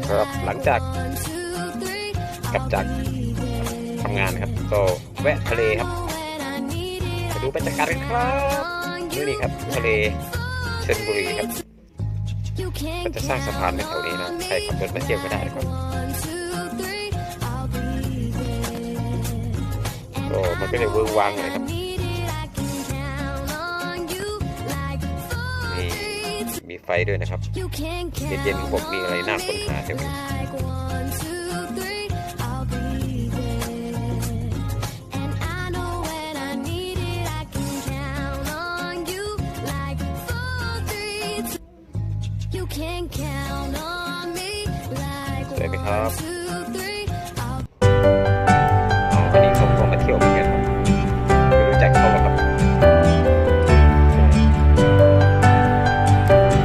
ครับหลังจากกลับจากทำงานครับก็แวะทะเลครับไปดูบรรยากาศกันครับนี่ครับทะเลชลบุรีครับก็จะสร้างสะพานในแถวนี้นะใครขับรถมาเที่ยวก็ได้ครับก็มันก็จะเวิร์กวางเลยครับมีไฟด้วยนะครับเย็นๆผมมีอะไรน่าค้นหาเดี๋ยวสวยไหมครับ